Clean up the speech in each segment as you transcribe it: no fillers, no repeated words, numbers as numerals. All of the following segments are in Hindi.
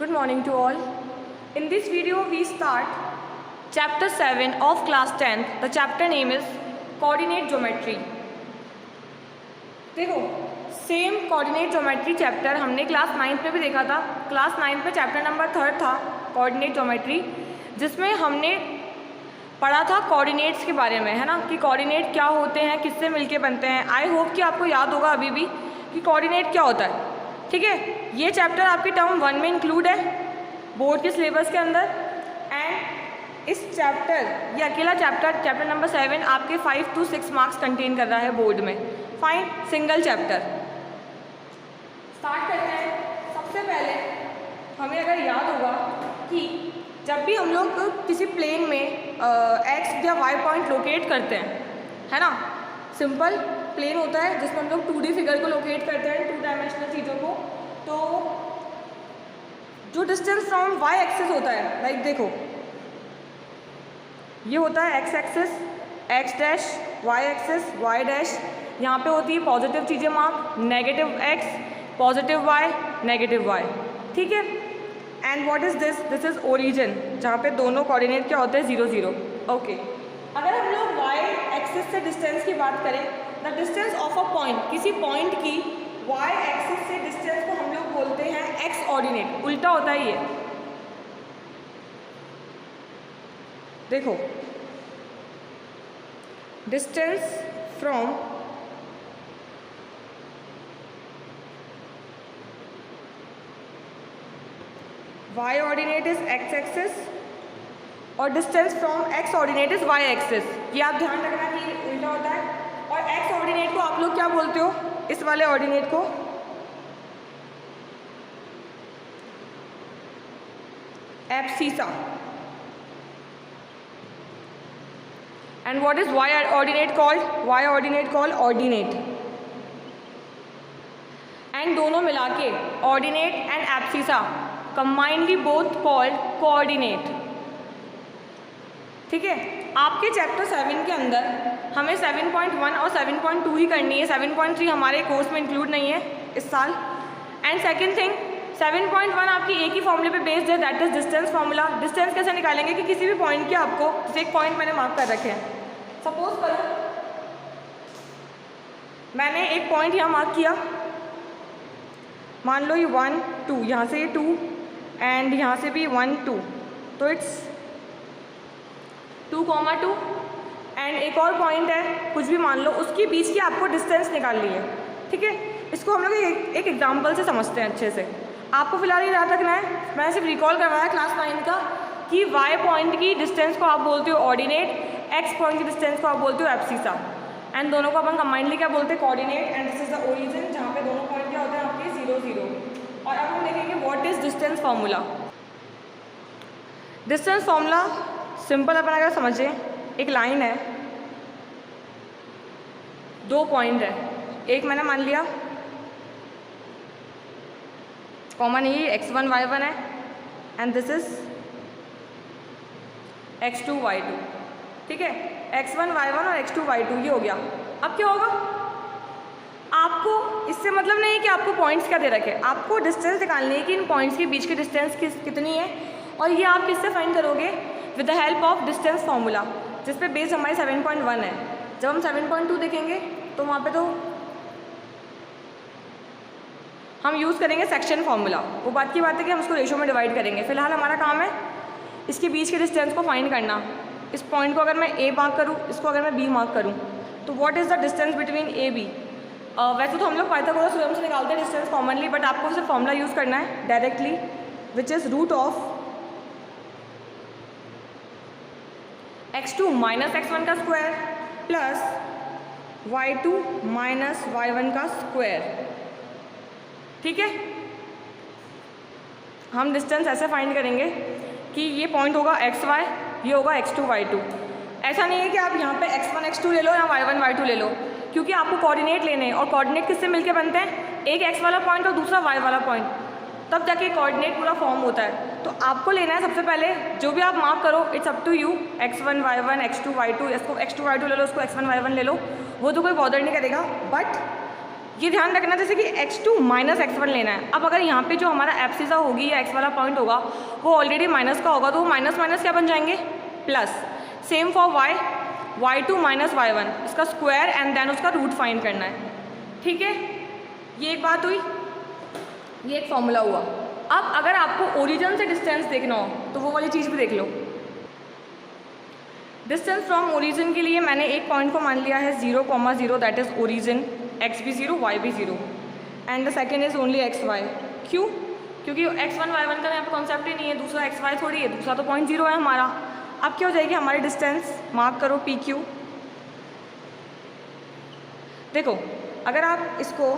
Good morning to all. In this video we start chapter 7 of class 10th. The chapter name is coordinate geometry. देखो सेम कोऑर्डिनेट ज्योमेट्री चैप्टर हमने क्लास 9th में भी देखा था. क्लास 9th में चैप्टर नंबर 3 था कोऑर्डिनेट ज्योमेट्री, जिसमें हमने पढ़ा था कोऑर्डिनेट्स के बारे में, है ना, कि कोऑर्डिनेट क्या होते हैं, किससे मिलके बनते हैं. आई होप कि आपको याद होगा अभी भी कि कोऑर्डिनेट क्या होता है. ठीक है, ये चैप्टर आपके टर्म 1 में इंक्लूड है बोर्ड के सिलेबस के अंदर. एंड इस चैप्टर, ये अकेला चैप्टर नंबर 7 आपके 5 to 6 मार्क्स कंटेन कर रहा है बोर्ड में. Fine, single chapter. स्टार्ट करते हैं. सबसे पहले हमें अगर याद होगा कि जब भी हम लोग किसी प्लेन में एक्स या वाई पॉइंट लोकेट करते हैं, है ना, सिंपल प्लेन होता है जिसमें हम लोग 2D फिगर को लोकेट करते हैं, 2 डायमेंशनल चीज़ों को. तो जो डिस्टेंस फ्रॉम वाई एक्सिस होता है, लाइक देखो ये होता है X axis, X dash, Y axis, Y dash. यहाँ पे होती है पॉजिटिव चीज़ें mark, negative X, positive Y, negative Y. ठीक है. And what is this? This is origin, जहाँ पे दोनों कोऑर्डिनेट क्या होते हैं, 0 0. ओके. अगर हम लोग वाई एक्सिस से डिस्टेंस की बात करें, the distance of a point, किसी पॉइंट की वाई एक्सिस से डिस्टेंस को हम लोग बोलते हैं एक्स ऑर्डिनेट. उल्टा होता है ये. देखो distance from y ordinate is x axis और distance from x ordinate is y axis. ये आप ध्यान रखना कि उल्टा होता है. और x ऑर्डिनेट को आप लोग क्या बोलते हो, इस वाले ऑर्डिनेट को abscissa. And what is y ordinate called? y ordinate called ordinate. And दोनों मिला के ordinate and abscissa combinedly both called coordinate. ठीक है. आपके चैप्टर 7 के अंदर हमें 7.1 और 7.2 ही करनी है. 7.3 हमारे कोर्स में इंक्लूड नहीं है इस साल. एंड सेकेंड थिंग, 7.1 आपकी एक ही फॉर्मूले पे बेस्ड है, that is distance formula. Distance कैसे निकालेंगे कि किसी भी पॉइंट के आपको, जैसे एक पॉइंट मैंने मार्क कर रखे हैं, सपोज करो मैंने एक पॉइंट यहाँ मार्क किया, मान लो ये 1 2, यहाँ से ये 2 एंड यहाँ से भी 1 2, तो इट्स 2,2. एंड एक और पॉइंट है कुछ भी मान लो, उसके बीच की आपको डिस्टेंस निकालनी है. ठीक है. इसको हम लोग एक एग्जाम्पल से समझते हैं अच्छे से. आपको फिलहाल ये याद रखना है, मैंने सिर्फ रिकॉल करवाया क्लास 9 का, कि वाई पॉइंट की डिस्टेंस को आप बोलते हो ऑर्डिनेट, एक्स पॉइंट की डिस्टेंस को आप बोलते हो एब्सिसा. एंड दोनों को अपन कंबाइनली क्या बोलते हैं, coordinate. And this is the origin, जहाँ पे दोनों पॉइंट क्या होते हैं आपके 0 0. और अब हम देखेंगे what is distance formula. Distance formula simple अपन अगर समझें, एक लाइन है, 2 पॉइंट है, एक मैंने मान लिया कॉमन ही x1 y1 है, and this is x2 y2. ठीक है. x1 y1 और x2 y2 ये हो गया. अब क्या होगा, आपको इससे मतलब नहीं है कि आपको पॉइंट्स क्या दे रखे, आपको डिस्टेंस निकालनी है कि इन पॉइंट्स के बीच की डिस्टेंस कितनी है. और ये आप किससे फाइंड करोगे, with the help of distance formula, जिस पे बेस हमारी 7.1 है. जब हम 7.2 देखेंगे तो वहाँ पे तो हम यूज़ करेंगे सेक्शन फार्मूला. वो बात की बात है कि हम उसको रेशो में डिवाइड करेंगे. फिलहाल हमारा काम है इसके बीच के डिस्टेंस को फाइंड करना. इस पॉइंट को अगर मैं ए मार्क करूँ, इसको अगर मैं बी मार्क करूँ, तो what is the distance between A B. वैसे तो हम लोग पाइथागोरस थ्योरम से निकालते हैं डिस्टेंस कॉमनली, बट आपको सिर्फ फॉर्मूला यूज़ करना है directly, which is root of x2 minus x1 का square plus y2 minus y1 का स्क्वायर. ठीक है. हम डिस्टेंस ऐसे फाइंड करेंगे कि ये पॉइंट होगा xy, ये होगा x2 y2. ऐसा नहीं है कि आप यहाँ पे x1 x2 ले लो या y1 y2 ले लो, क्योंकि आपको कोऑर्डिनेट लेने हैं. और कोऑर्डिनेट किससे मिलके बनते हैं, एक x वाला पॉइंट और दूसरा y वाला पॉइंट, तब जाके कोऑर्डिनेट पूरा फॉर्म होता है. तो आपको लेना है सबसे पहले, जो भी आप मार्क करो it's up to you, x1 y1 x2 y2, इसको x2 y2 ले लो, उसको x1 y1 ले लो, वो तो कोई बॉदर नहीं करेगा. बट ये ध्यान रखना जैसे कि x2 माइनस x1 लेना है। अब अगर यहाँ पे जो हमारा एब्सिसा होगी या x वाला पॉइंट होगा वो ऑलरेडी माइनस का होगा, तो वो माइनस माइनस क्या बन जाएंगे, plus. Same for y, y2 minus y1, इसका स्क्वायर एंड देन उसका रूट फाइंड करना है। ठीक है, ये एक बात हुई, ये एक फॉर्मूला हुआ। अब अगर आपको ओरिजिन से डिस्टेंस देखना हो तो वो वाली चीज़ भी देख लो। डिस्टेंस फ्रॉम ओरिजिन के लिए मैंने एक पॉइंट को मान लिया है 0,0, दैट इज़ ओरिजिन, x भी 0 y भी 0 and the second is only xy। क्यों? क्योंकि x1 y1 का यहाँ पर कॉन्सेप्ट ही नहीं है, दूसरा xy थोड़ी है, दूसरा तो पॉइंट 0 है हमारा। अब क्या हो जाएगी हमारी डिस्टेंस, मार्क करो PQ। देखो अगर आप इसको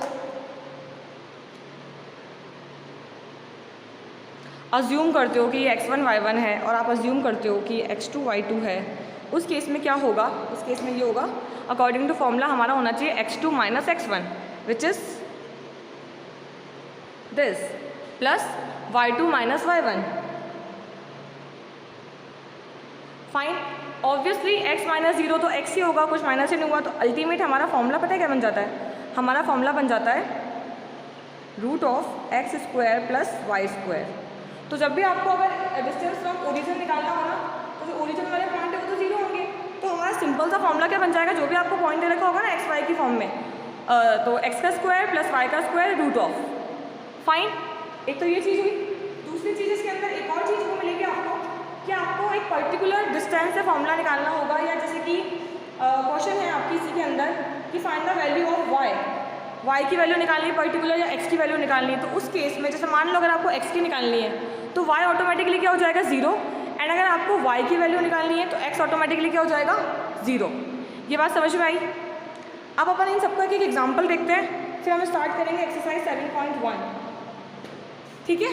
अज्यूम करते हो कि ये x1 y1 है और आप अज्यूम करते हो कि x2 y2 है, उस केस में क्या होगा, उस केस में ये होगा, अकॉर्डिंग टू फॉर्मूला हमारा होना चाहिए x2 minus x1 which is this plus y2 minus y1। Fine, obviously x minus 0 तो x ही होगा, कुछ माइनस ही नहीं हुआ, तो अल्टीमेट हमारा फॉर्मूला पता है क्या बन जाता है, हमारा फॉर्मूला बन जाता है root of x square plus Y square. तो जब भी आपको अगर डिस्टेंस फ्रॉम ओरिजिन निकालना हो ना, तो जो ओरिजिन वाले पॉइंट है वो तो 0 होंगे, तो हमारा सिंपल सा फॉर्मूला क्या बन जाएगा, जो भी आपको पॉइंट दे रखा होगा ना एक्स वाई की फॉर्म में, तो x का स्क्वायर प्लस y का स्क्वायर रूट ऑफ। फाइन, एक तो ये चीज़ हुई। दूसरी चीज़ इसके अंदर एक और चीज़ को मिलेगी आपको कि आपको एक पर्टिकुलर डिस्टेंस से फॉर्मूला निकालना होगा, या जैसे कि क्वेश्चन है आपकी इसी के अंदर कि find the value of y की वैल्यू निकालनी है पर्टिकुलर, या x की वैल्यू निकालनी है। तो उस केस में जैसे मान लो अगर आपको x की निकालनी है तो y ऑटोमेटिकली क्या हो जाएगा 0, एंड अगर आपको y की वैल्यू निकालनी है तो x ऑटोमेटिकली क्या हो जाएगा 0। ये बात समझ में आई? अब अपन इन सबका एक एग्जाम्पल देखते हैं, फिर हम स्टार्ट करेंगे एक्सरसाइज 7.1। ठीक है,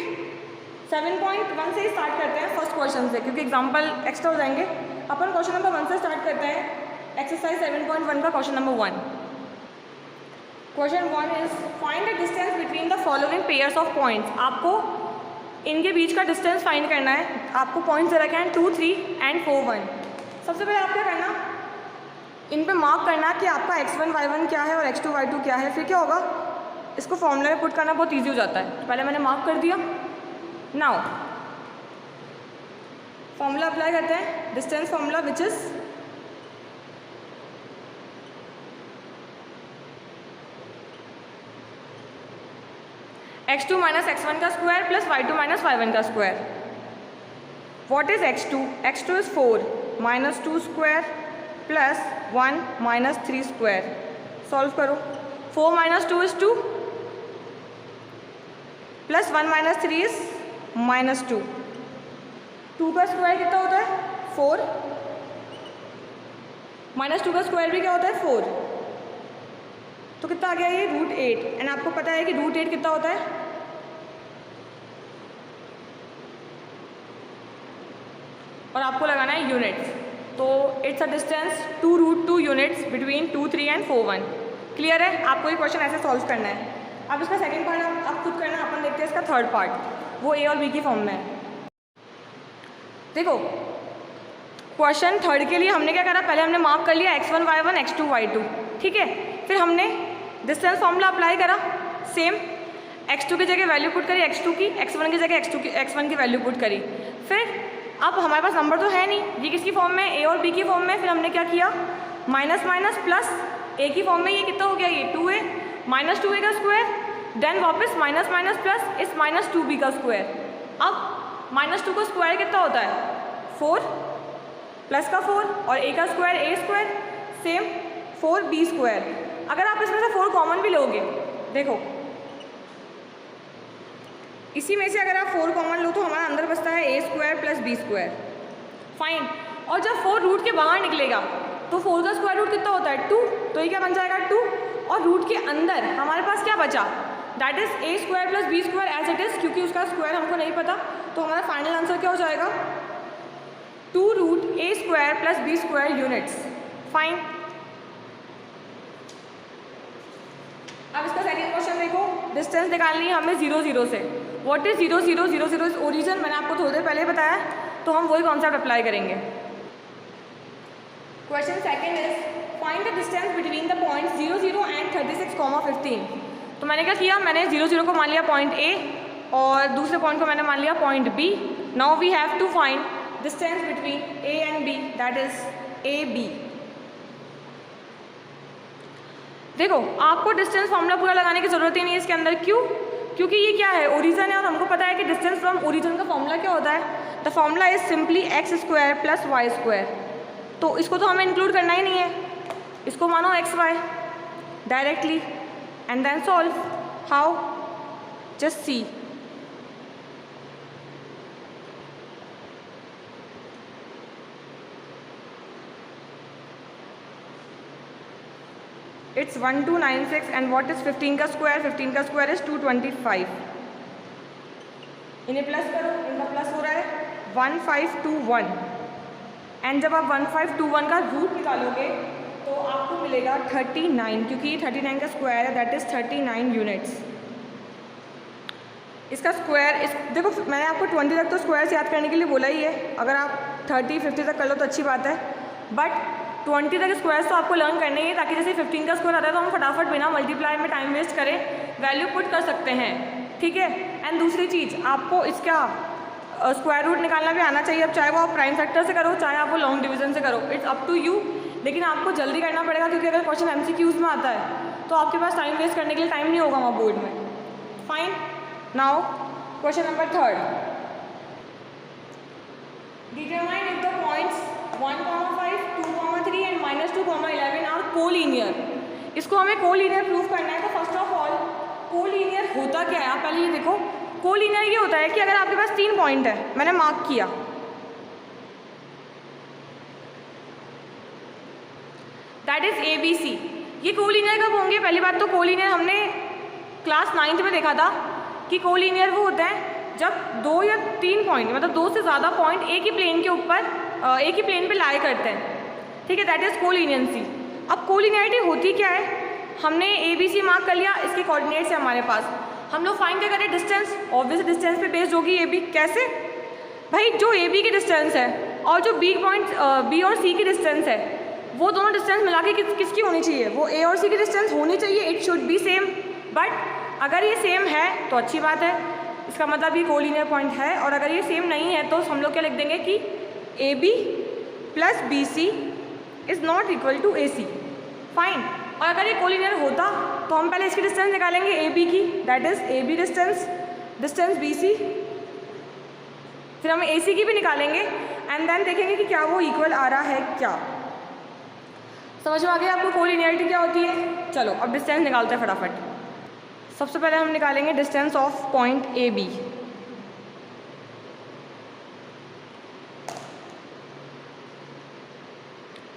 7.1 से ही स्टार्ट करते हैं फर्स्ट क्वेश्चन से, क्योंकि एग्जाम्पल एक्स्ट्रा हो जाएंगे। अपन क्वेश्चन नंबर 1 से स्टार्ट करते हैं, एक्सरसाइज 7.1 का question number 1। Question 1 is find the distance between the following pairs of points. आपको इनके बीच का डिस्टेंस फाइंड करना है। आपको पॉइंट्स दे रखे हैं 2, 3 एंड 4, 1। सबसे पहले आप क्या करना, इन पे मार्क करना कि आपका x1 y1 क्या है और x2 y2 क्या है। फिर क्या होगा, इसको फॉर्मूले में पुट करना बहुत ईजी हो जाता है। तो पहले मैंने मार्क कर दिया। नाउ फॉर्मूला अप्लाई करते हैं, distance formula which is x2 minus x1 का square plus y2 minus y1 का square. What is x2? x2 is 4 minus 2 square plus 1 minus 3 square. Solve करो। 4 minus 2 is 2 plus 1 minus 3 is minus 2। 2 का स्क्वायर कितना होता है 4, माइनस 2 का स्क्वायर भी क्या होता है 4, तो कितना आ गया ये √8। एंड आपको पता है कि √8 कितना होता है, और आपको लगाना है यूनिट्स। तो it's a distance 2√2 units between 2, 3 and 4, 1। Clear है? आपको ये क्वेश्चन ऐसे सॉल्व करना है। अब इसका सेकंड पार्ट आप खुद करना, अपन देखते हैं इसका थर्ड पार्ट, वो ए और बी की फॉर्म में है। देखो क्वेश्चन थर्ड के लिए हमने क्या करा, पहले हमने मार्क कर लिया x1 y1 x2 y2। ठीक है, फिर हमने डिस्टेंस फॉर्मूला अप्लाई करा, सेम x2 की जगह वैल्यू पुट करी x2 की, x1 की जगह x1 की वैल्यू पुट करी। फिर अब हमारे पास नंबर तो है नहीं, ये किसकी फॉर्म में, ए और बी की फॉर्म में। फिर हमने क्या किया, माइनस माइनस प्लस, ए की फॉर्म में ये कितना हो गया, ये 2a माइनस 2a का स्क्वायर, देन वापस माइनस माइनस प्लस इस माइनस 2b का स्क्वायर। अब माइनस 2 का स्क्वायर कितना होता है 4 प्लस का 4 और a का square a square, same 4b square. अगर आप इसमें से 4 कॉमन भी लोगे, देखो इसी में से अगर आप 4 कॉमन लो तो हमारा अंदर बचता है a square plus b square. Fine, और जब 4 रूट के बाहर निकलेगा तो 4 का स्क्वायर रूट कितना होता है 2, तो ये क्या बन जाएगा 2, और रूट के अंदर हमारे पास क्या बचा, that is a square plus b square as it is, क्योंकि उसका स्क्वायर हमको नहीं पता। तो हमारा फाइनल आंसर क्या हो जाएगा 2√a square plus b square units. Fine, अब इसका सेकंड क्वेश्चन देखो, डिस्टेंस निकालनी है हमें 0, 0 से। व्हाट इज 0, 0, 0, 0 इज ओरिजिन, मैंने आपको थोड़ी देर पहले बताया, तो हम वही कॉन्सेप्ट अप्लाई करेंगे। Question second is find the distance between the point 0 0 and 36, 15। तो मैंने क्या किया, मैंने 0 0 को मान लिया पॉइंट ए और दूसरे पॉइंट को मैंने मान लिया point B. Now we have to find distance between A and B, that is A B. देखो आपको डिस्टेंस फॉर्मूला पूरा लगाने की जरूरत ही नहीं है इसके अंदर। क्यों? क्योंकि ये क्या है, ओरिजन है और हमको पता है कि डिस्टेंस फ्रॉम ओरिजन का फॉर्मूला क्या होता है। The formula is simply X square plus Y square. तो इसको तो हमें इंक्लूड करना ही नहीं है, इसको मानो X Y directly and then solve. How? Just see. It's 1296 and what is 15 का स्क्वायर? 15 का स्क्वायर इज 225। इन्हें प्लस करो, इनका प्लस हो रहा है 1521 एंड जब आप 1521 का रूट निकालोगे तो आपको मिलेगा 39, क्योंकि ये 39 का स्क्वायर है, दैट इज 39 यूनिट्स। इसका स्क्वायर देखो मैंने आपको 20 तक तो स्क्वायर्स याद करने के लिए बोला ही है, अगर आप 30 50 तक कर लो तो अच्छी बात है, बट 20 तक स्क्वायर्स तो आपको लर्न करने ही है, ताकि जैसे 15 का स्क्वायर आता है तो हम फटाफट बिना मल्टीप्लाई में टाइम वेस्ट करें वैल्यू पुट कर सकते हैं, ठीक है। एंड दूसरी चीज़, आपको इसका स्क्वायर रूट निकालना भी आना चाहिए। अब चाहे वो आप प्राइम फैक्टर से करो, चाहे आप वो लॉन्ग डिवीजन से करो, इट्स अप टू यू, लेकिन आपको जल्दी करना पड़ेगा क्योंकि अगर क्वेश्चन MCQs में आता है तो आपके पास टाइम वेस्ट करने के लिए टाइम नहीं होगा वहाँ बोर्ड में। Fine. Now question number 3, determine if the points 1, 5, 2, 3 and -2, 11 are collinear. इसको हमें कोलीनियर प्रूफ करना है। तो फर्स्ट ऑफ ऑल कोलीनियर होता क्या है, आप पहले ये देखो। कोलीनियर ये होता है कि अगर आपके पास 3 पॉइंट है, मैंने मार्क किया, दैट इज ABC, ये कोलीनियर कब होंगे? पहली बात तो कोलीनियर हमने क्लास 9th में देखा था कि कोलीनियर वो होता है जब 2 या 3 पॉइंट, मतलब 2 से ज़्यादा पॉइंट एक ही प्लेन के ऊपर एक ही प्लेन पे लाई करते हैं, ठीक है, दैट इज कोलिनियंसी। अब कोलिनियरिटी होती क्या है, हमने ABC मार्क कर लिया, इसके कोऑर्डिनेट्स है हमारे पास, हम लोग फाइंड क्या करें? डिस्टेंस। ऑब्वियसली डिस्टेंस पे बेस्ड होगी AB। कैसे भाई? जो AB की डिस्टेंस है और जो B पॉइंट B और C की डिस्टेंस है, वो दोनों डिस्टेंस मिला के किसकी होनी चाहिए? वो A और C की डिस्टेंस होनी चाहिए, it should be same. But अगर ये सेम है तो अच्छी बात है, इसका मतलब ये कोलिनियर पॉइंट है। और अगर ये सेम नहीं है तो हम लोग क्या लिख देंगे कि AB plus BC is not equal to AC। Fine. और अगर ये कोलिनियर होता तो हम पहले इसकी डिस्टेंस निकालेंगे AB की, that is AB distance BC, फिर हम AC की भी निकालेंगे एंड देन देखेंगे कि क्या वो इक्वल आ रहा है क्या। समझ में आ गया आपको कोलिनियरिटी क्या होती है? चलो अब डिस्टेंस निकालते हैं फटाफट। सबसे पहले हम निकालेंगे distance of point AB।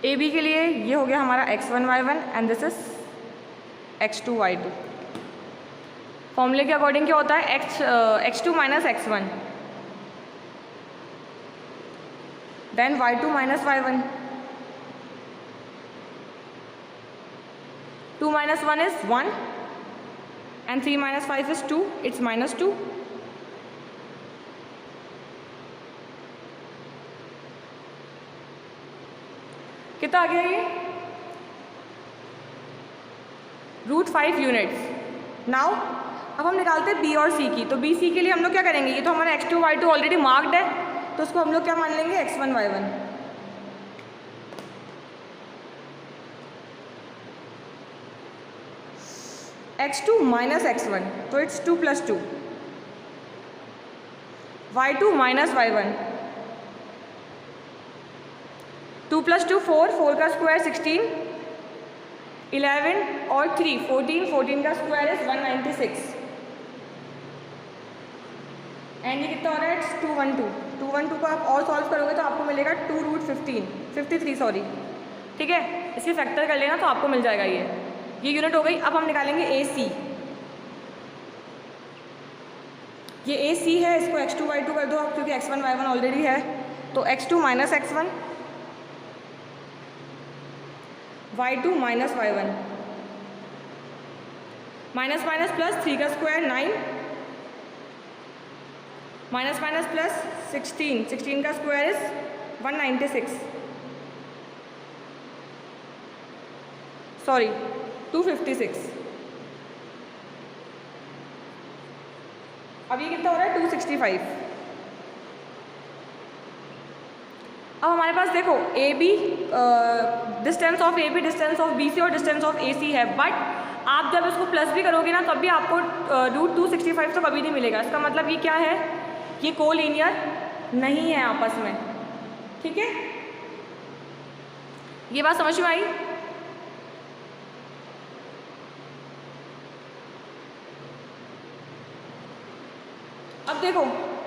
AB के लिए ये हो गया हमारा x1 y1 and this is x2 y2। फॉर्मूले के अकॉर्डिंग क्या होता है? x2 minus x1 then y2 minus y1, 2 minus 1 is 1 and 3 minus 5 is 2, it's -2। कितना आ गया ये? √5 यूनिट्स। नाउ अब हम निकालते हैं B और C की। तो B C के लिए हम लोग क्या करेंगे? ये तो हमारा x2 y2 ऑलरेडी मार्क्ड है, तो उसको हम लोग क्या मान लेंगे? x1 y1। x2 minus x1, तो इट्स 2 + 2, y2 माइनस y1, 2 + 2 4, 4 का स्क्वायर 16, 11 और 3 14, 14 का स्क्वायर इज 196 एंड ये कितना हो रहा है? 212। 212 को आप और सॉल्व करोगे तो आपको मिलेगा 2√53 सॉरी, ठीक है। इसके फैक्टर कर लेना तो आपको मिल जाएगा ये यूनिट हो गई। अब हम निकालेंगे AC। ये AC है, इसको x2 y2 कर दो आप, क्योंकि x1 y1 ऑलरेडी है, तो x2 minus x1, y2 minus y1, minus minus plus 3 का स्क्वायर 9, माइनस माइनस प्लस 16, 16 का स्क्वायर इज 196 सॉरी 256। अब ये कितना हो रहा है 265। अब हमारे पास देखो A B, distance of A B, distance of B C और डिस्टेंस ऑफ ए सी है, बट आप जब इसको प्लस भी करोगे ना तब भी आपको √265 तो कभी नहीं मिलेगा। इसका मतलब ये क्या है, ये कोलिनियर नहीं है आपस में। ठीक है, ये बात समझ में आई? अब देखो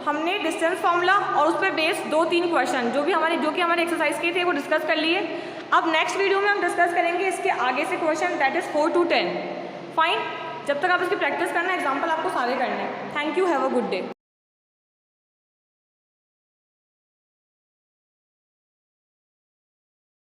हमने डिस्टेंस फार्मूला और उस पर बेस्ड 2-3 क्वेश्चन जो कि हमारे एक्सरसाइज के थे वो डिस्कस कर लिए। अब नेक्स्ट वीडियो में हम डिस्कस करेंगे इसके आगे से question, that is 4 to 10। Fine, जब तक आप इसकी प्रैक्टिस करना, एग्जाम्पल आपको सारे करने हैं। Thank you, have a good day.